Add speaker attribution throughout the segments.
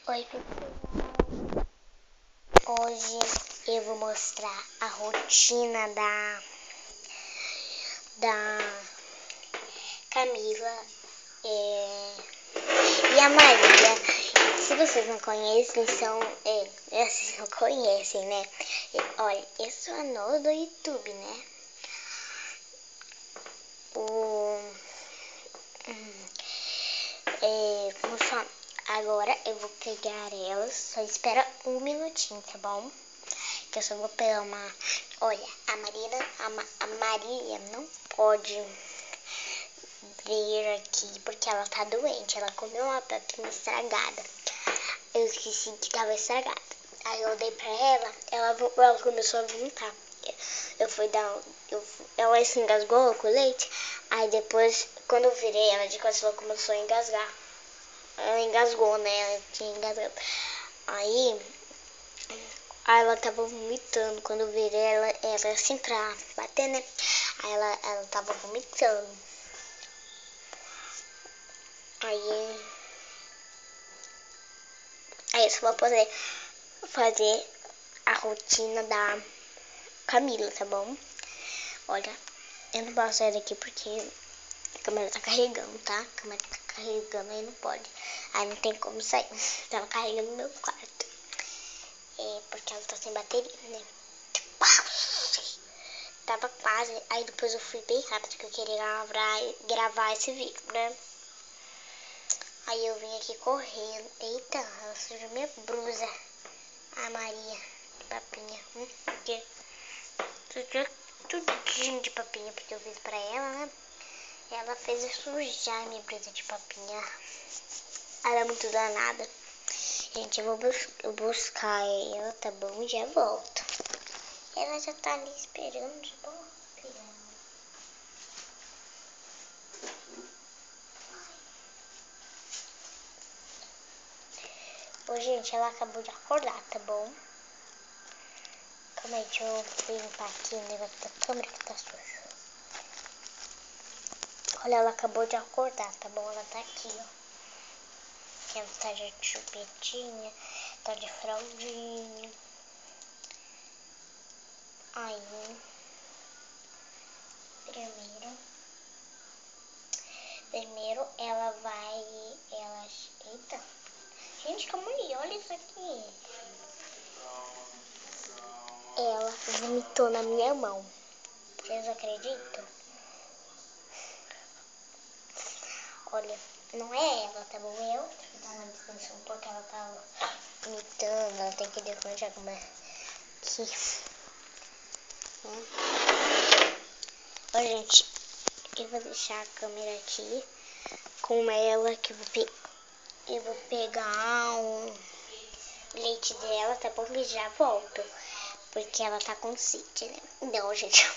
Speaker 1: Oi, pessoal. Hoje eu vou mostrar a rotina da Camila e a Maria. Se vocês não conhecem, vocês não conhecem, né? Olha, eu sou a Nola do YouTube, né? Agora eu vou pegar elas. Só espera um minutinho, tá bom? Que eu só vou pegar uma. Olha, a Maria não pode vir aqui porque ela tá doente. Ela comeu uma papinha estragada. Eu esqueci que tava estragada. Aí eu dei pra ela começou a vomitar. Ela se engasgou com o leite. Aí depois, quando eu virei ela de costas, ela começou a engasgar. Ela engasgou, né? Ela tinha engasgado. Aí ela tava vomitando. Quando eu virei ela assim pra bater, né? Aí ela tava vomitando. Aí eu só vou poder fazer a rotina da Camila, tá bom? Olha, eu não posso sair daqui porque a câmera tá carregando, tá? A câmera tá carregando, aí não pode. Aí não tem como sair. Ela carregando no meu quarto. Porque ela tá sem bateria, né? Tava quase. Aí depois eu fui bem rápido porque eu queria gravar esse vídeo, né? Aí eu vim aqui correndo. Eita, ela sujou minha blusa. A Maria de papinha. Sujou tudinho de papinha porque eu fiz pra ela, né? Ela fez eu sujar minha blusa de papinha. Ela é muito danada. Gente, eu vou buscar ela, tá bom? Já volto. Ela já tá ali esperando, tá bom? Ô, gente, ela acabou de acordar, tá bom? Calma aí, deixa eu limpar aqui o negócio da câmera que tá sujo. Olha, ela acabou de acordar, tá bom? Ela tá aqui, ó. Ela tá de chupetinha, tá de fraldinha. Aí, primeiro eita, gente, calma aí, olha isso aqui. Ela vomitou na minha mão. Vocês acreditam? Olha, não é ela, tá bom? Eu tava descansando porque ela tava vomitando. Ela tem que descansar como é aqui. Ó, gente, eu vou deixar a câmera aqui com ela, que eu vou pegar o leite dela, tá bom? E já volto, porque ela tá com sede, né? Não, gente,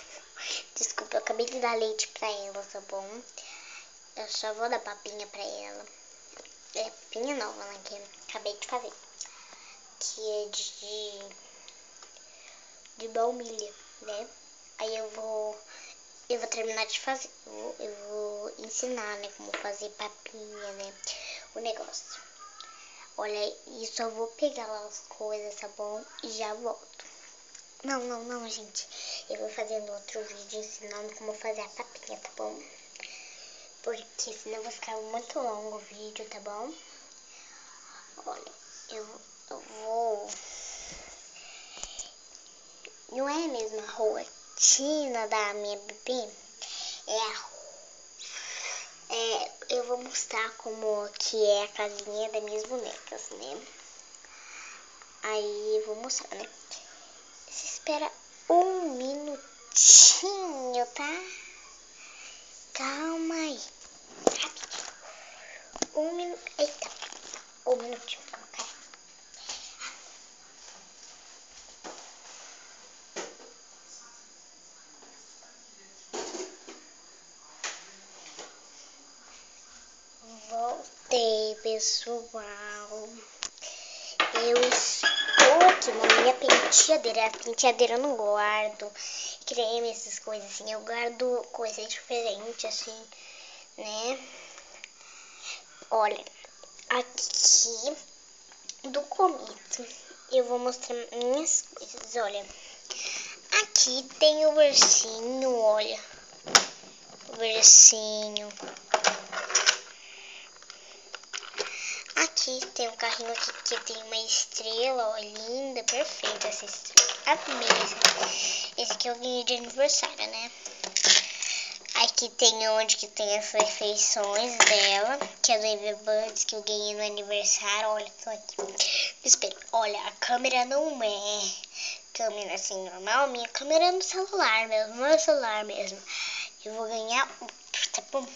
Speaker 1: desculpa, eu acabei de dar leite pra ela, tá bom? Eu só vou dar papinha pra ela. É papinha nova, né? Que eu acabei de fazer. Que é de baunilha, né? Aí eu vou terminar de fazer. Eu vou ensinar, né? Como fazer papinha, né? O negócio. Olha, e só vou pegar lá as coisas, tá bom? E já volto. Não, gente. Eu vou fazer no outro vídeo ensinando como fazer a papinha, tá bom? Porque senão vai ficar muito longo o vídeo, tá bom? Olha, eu vou... Não é a mesma rotina da minha bebê? Eu vou mostrar como que é a casinha das minhas bonecas, né? Aí eu vou mostrar, né? Você espera um minutinho, tá? Calma aí. Rapidinho. Um minuto. Eita. Um minutinho. Calma, cara. Voltei, pessoal. Eu estou aqui na minha penteadeira. A penteadeira eu não guardo creme, essas coisas assim. Eu guardo coisas diferentes, assim, né? Olha, aqui do começo. Eu vou mostrar minhas coisas, olha. Aqui tem o bercinho, olha. O bercinho. Aqui tem um carrinho aqui que tem uma estrela, ó, linda, perfeita essa estrela. Amei esse aqui eu ganhei de aniversário, né? Aqui tem onde que tem as refeições dela, que é do Everbuds, que eu ganhei no aniversário. Olha, tô aqui. Espera, olha, a câmera não é câmera assim normal, minha câmera é no celular mesmo, no celular mesmo. Eu vou ganhar, tá bom?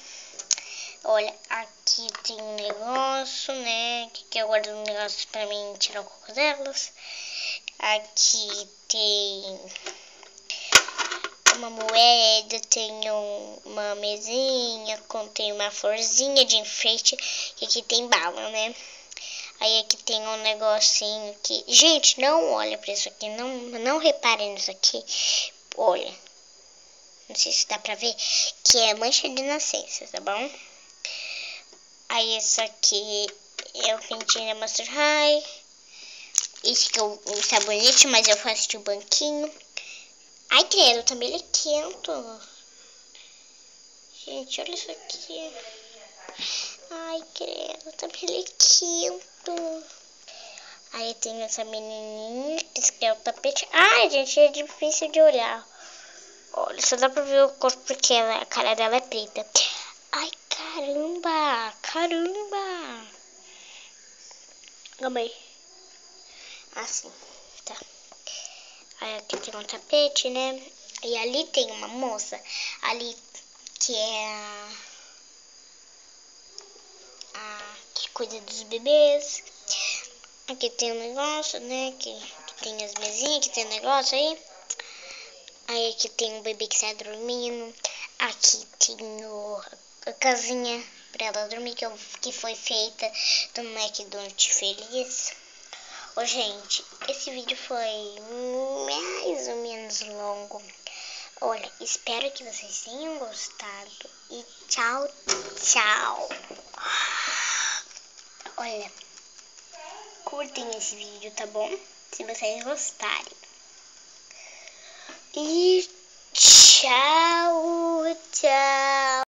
Speaker 1: Olha, aqui tem um negócio, né? Que eu guardo um negócio pra mim tirar o coco delas. Aqui tem uma moeda, tem uma mesinha, contém uma florzinha de enfeite. E aqui tem bala, né? Aí aqui tem um negocinho que... Gente, não olha pra isso aqui, não reparem nisso aqui. Olha, não sei se dá pra ver, que é mancha de nascença, tá bom? Aí isso aqui é o pintinho da Master High. Esse aqui é o sabonete, mas eu faço de um banquinho. Ai, credo, tá melequento. Gente, olha isso aqui. Ai, credo, tá melequento. Aí tem essa menininha, esse aqui é o tapete. Ai, gente, é difícil de olhar. Olha, só dá pra ver o corpo porque a cara dela é preta. Ai, caramba, caramba. Calma aí. Assim, tá. Aí aqui tem um tapete, né? E ali tem uma moça, ali que é a que cuida dos bebês. Aqui tem um negócio, né? Que tem as mesinhas, que tem um negócio aí. Aí aqui tem um bebê que está dormindo. Aqui tem a casinha pra ela dormir, que foi feita do McDonald's Feliz. Ô, gente, esse vídeo foi mais ou menos longo. Olha, espero que vocês tenham gostado. E tchau, tchau. Olha, curtem esse vídeo, tá bom? Se vocês gostarem. E tchau, tchau.